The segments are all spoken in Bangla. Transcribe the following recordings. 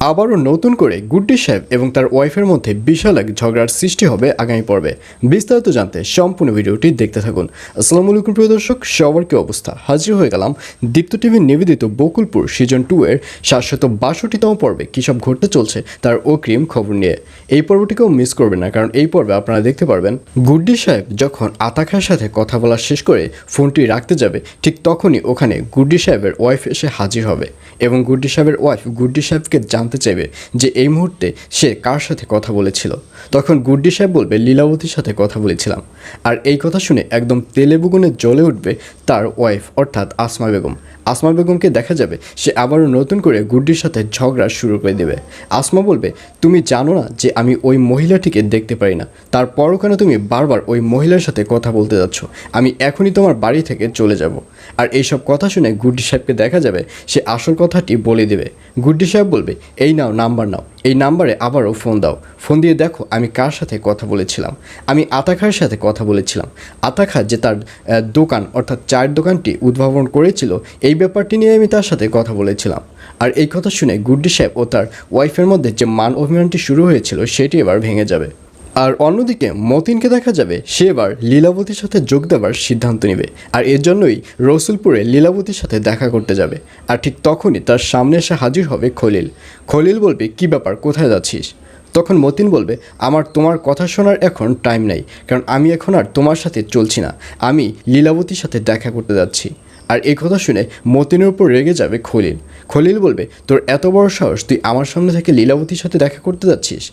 আবারও নতুন করে গুড্ডি সাহেব এবং তার ওয়াইফের মধ্যে বিশাল এক ঝগড়ার সৃষ্টি হবে আগামী পর্বে। বিস্তারিত জানতে সম্পূর্ণ ভিডিওটি দেখতে থাকুন। আসসালামু আলাইকুম প্রিয় দর্শক, সবার কি অবস্থা? হাজির হয়ে গেলাম দীপ্ত টিভির নিবেদিত বকুলপুর সিজন 2 এর 762তম পর্বে কী সব ঘটতে চলছে তার অগ্রিম খবর নিয়ে। এই পর্বটিকেও মিস করবেন না, কারণ এই পর্বে আপনারা দেখতে পারবেন গুড্ডি সাহেব যখন আতাখার সাথে কথা বলা শেষ করে ফোনটি রাখতে যাবে, ঠিক তখনই ওখানে গুড্ডি সাহেবের ওয়াইফ এসে হাজির হবে এবং গুড্ডি সাহেবের ওয়াইফ গুড্ডি সাহেবকে জানতে চাইবে যে এই মুহূর্তে সে কার সাথে কথা বলেছিল। তখন গুড্ডি সাহেব বলবে লীলাবতীর সাথে কথা বলেছিলাম। আর এই কথা শুনে একদম তেলে বেগুনে জ্বলে উঠবে তার ওয়াইফ অর্থাৎ আসমা বেগম। আসমা বেগমকে দেখা যাবে সে আবারও নতুন করে গুড্ডির সাথে ঝগড়া শুরু করে দেবে। আসমা বলবে, তুমি জানো না যে আমি ওই মহিলাটিকে দেখতে পারি না, তারপরও কেন তুমি বারবার ওই মহিলার সাথে কথা বলতে যাচ্ছ? আমি এখনই তোমার বাড়ি থেকে চলে যাব। আর এইসব কথা শুনে গুড্ডি সাহেবকে দেখা যাবে সে আসল কথাটি বলে দেবে। গুড্ডি সাহেব বলবে, এই নাও নাম্বার নাও, এই নাম্বারে আবারও ফোন দাও, ফোন দিয়ে দেখো আমি কার সাথে কথা বলেছিলাম। আমি আতাখার সাথে কথা বলেছিলাম। আতাখা যে তার দোকান অর্থাৎ চায়ের দোকানটি উদ্ভাবন করেছিল, এই ব্যাপারটি নিয়ে আমি তার সাথে কথা বলেছিলাম। আর এই কথা শুনে গুড্ডি সাহেব ও তার ওয়াইফের মধ্যে যে মান অভিমানটি শুরু হয়েছিল সেটি এবার ভেঙে যাবে। আর অন্যদিকে মতিনকে দেখা যাবে সে এবার লীলাবতীর সাথে যোগ দেওয়ার সিদ্ধান্ত নেবে। আর এর জন্যই রসুলপুরে লীলাবতীর সাথে দেখা করতে যাবে। আর ঠিক তখনই তার সামনে এসে হাজির হবে খলিল। খলিল বলবে, কী ব্যাপার, কোথায় যাচ্ছিস? তখন মতিন বলবে, আমার তোমার কথা শোনার এখন টাইম নাই, কারণ আমি এখন আর তোমার সাথে চলছি না, আমি লীলাবতীর সাথে দেখা করতে যাচ্ছি। আর এই কথা শুনে মতিনের উপর রেগে যাবে খলিল। খলিল বলবে, তোর এত বড় সাহস, তুই আমার সামনে থেকে লীলাবতীর সাথে দেখা করতে যাচ্ছিস?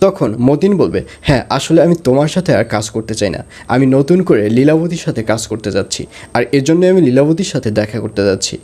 তখন মতিন বলবে, হ্যাঁ আসলে আমি তোমার সাথে আর কাজ করতে চাই না, আমি নতুন করে লীলাবতীর সাথে কাজ করতে যাচ্ছি, আর এর জন্য আমি লীলাবতীর সাথে দেখা করতে যাচ্ছি।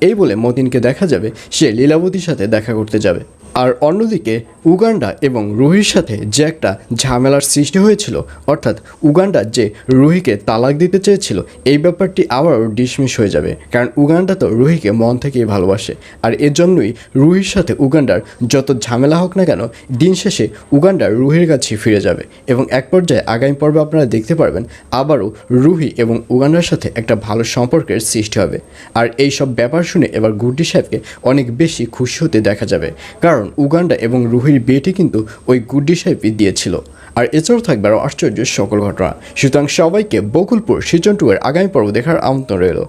এই বলে মতিনকে দেখা যাবে সে লীলাবতীর সাথে দেখা করতে যাবে। আর অন্যদিকে উগান্ডা এবং রুহির সাথে যে একটা ঝামেলার সৃষ্টি হয়েছিল, অর্থাৎ উগান্ডা যে রুহিকে তালাক দিতে চেয়েছিল, এই ব্যাপারটি আবারও ডিসমিস হয়ে যাবে, কারণ উগান্ডা তো রুহিকে মন থেকেই ভালোবাসে। আর এর জন্যই রুহির সাথে উগান্ডার যত ঝামেলা হোক না কেন, দিন শেষে উগান্ডা রুহির কাছে ফিরে যাবে। এবং এক পর্যায়ে আগামী পর্বে আপনারা দেখতে পারবেন আবারও রুহি এবং উগান্ডার সাথে একটা ভালো সম্পর্কের সৃষ্টি হবে। আর এই সব ব্যাপার শুনে এবার গুড্ডি সাহেবকে অনেক বেশি খুশি হতে দেখা যাবে, কারণ উগান্ডা এবং রুহির বিয়েটি কিন্তু ওই গুড্ডি সাহেবই দিয়েছিল। আর এছাড়াও থাকবে আরও আশ্চর্য সকল ঘটনা। সুতরাং সবাইকে বকুলপুর সিজন 2 এর আগামী পর্ব দেখার আমন্ত্রণ রইল।